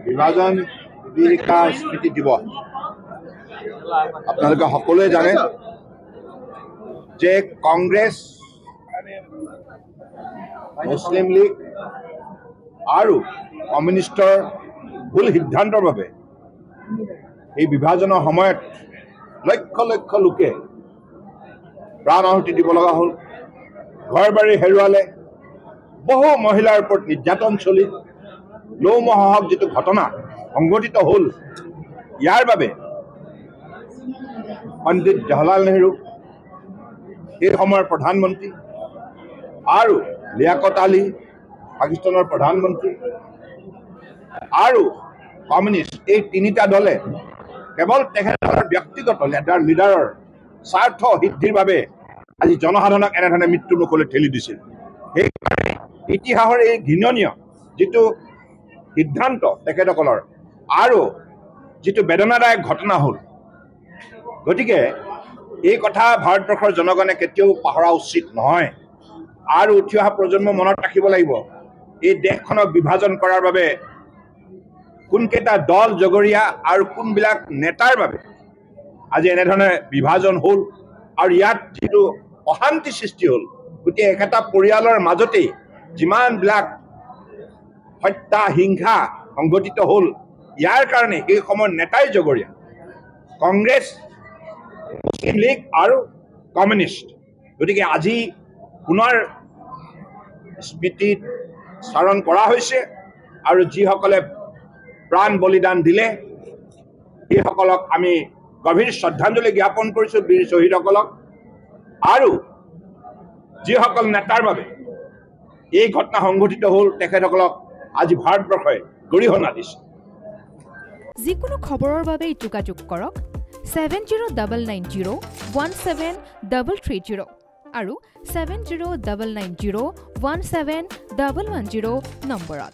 বিভাজন বিভীষিকা স্মৃতি দিৱস আপোনালোকে সকলোৱে জানে যে কংগ্ৰেছ মুছলিম লীগ আৰু কমিউনিষ্টৰ ভুল সিদ্ধান্তৰ বাবে এই বিভাজনৰ সময়ত লক্ষ লক্ষ লোকে প্ৰাণ আহুতি দিব লগা হ'ল ঘৰ বাৰী হেৰুৱালে বহু মহিলাৰ ওপৰত নিৰ্যাতন চলি লৌমহক যিটো ঘটনা সংঘটিত হ'ল ইয়াৰ বাবে পণ্ডিত জৱাহৰলাল নেহৰু সেই সময়ৰ প্ৰধানমন্ত্ৰী আৰু লিয়াকত আলী পাকিস্তানৰ প্ৰধানমন্ত্ৰী আৰু কমিউনিষ্ট এই তিনিটা দলে কেৱল তেখেতৰ ব্যক্তিগত লিডাৰৰ স্বাৰ্থ সিদ্ধিৰ বাবে আজি জনসাধাৰণক এনেধৰণে মৃত্যু মুখলৈ ঠেলি দিছিল সেইকাৰণে ইতিহাসৰ এই ঘৃণনীয় যিটো সিদ্ধান্ত তেখেতসকলৰ আৰু যিটো বেদনাদায়ক ঘটনা হ'ল গতিকে এই কথা ভাৰতবৰ্ষৰ জনগণে কেতিয়াও পাহৰা উচিত নহয় আৰু উঠি অহা প্ৰজন্ম মনত ৰাখিব লাগিব এই দেশখনক বিভাজন কৰাৰ বাবে কোনকেইটা দল জগৰীয়া আৰু কোনবিলাক নেতাৰ বাবে আজি এনেধৰণে বিভাজন হ'ল আৰু ইয়াত যিটো অশান্তি সৃষ্টি হ'ল গতিকে একেটা পৰিয়ালৰ মাজতেই যিমানবিলাক হত্যা হিংসা সংঘটিত হ'ল ইয়াৰ কাৰণে সেই সময়ৰ নেতাই জগৰীয়া কংগ্ৰেছ মুছলিম লীগ আৰু কমিউনিষ্ট গতিকে আজি পুনৰ স্মৃতিত স্মৰণ কৰা হৈছে আৰু যিসকলে প্ৰাণ বলিদান দিলে সেইসকলক আমি গভীৰ শ্ৰদ্ধাঞ্জলি জ্ঞাপন কৰিছোঁ বীৰ শ্বহীদসকলক আৰু যিসকল নেতাৰ বাবে এই ঘটনা সংঘটিত হ'ল তেখেতসকলক আজি ভাৰতবৰ্ষই গৰিহণা দিছে যিকোনো খবৰৰ বাবে যোগাযোগ কৰক 7099017330 আৰু 7099017110 নম্বৰত